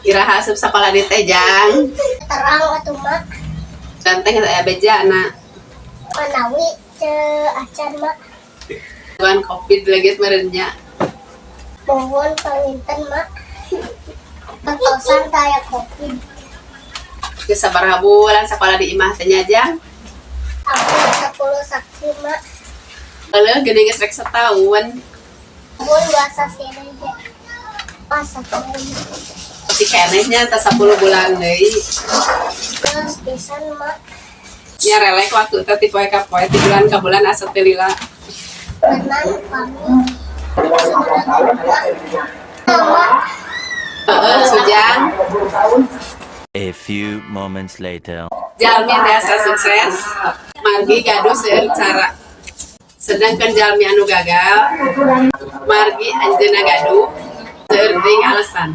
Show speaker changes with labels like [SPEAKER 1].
[SPEAKER 1] Iraha asup sekolah di Tejang.
[SPEAKER 2] Terang atuh mak.
[SPEAKER 1] Dan teh aya bejana.
[SPEAKER 2] Manawi ce acan mak.
[SPEAKER 1] Tuan Covid lagi merenya.
[SPEAKER 2] Mohon panginten mak. Pentosan taya kopi.
[SPEAKER 1] Geus sabaraha bulan sekolah di imah teh Jang?
[SPEAKER 2] Aku 10 saksi mak.
[SPEAKER 1] Heuleuk geuning geus rek setahun.
[SPEAKER 2] Mohon bahasa sini ge. Pas tahun.
[SPEAKER 1] Si kenehnya teh 10 bulan deui.
[SPEAKER 2] Terus pisan mak.
[SPEAKER 1] Nya relek waktu teh ti poe ka poe ti bulan ka bulan asa teh lila.
[SPEAKER 2] Tenan kami. Mak.
[SPEAKER 1] Heeh, Sujang.
[SPEAKER 3] A few moments later.
[SPEAKER 1] Jalmi biasa sukses. Margi gaduh seueur cara. Sedangkan jalmi anu gagal, margi anjeunna gaduh seueur teuing alesan.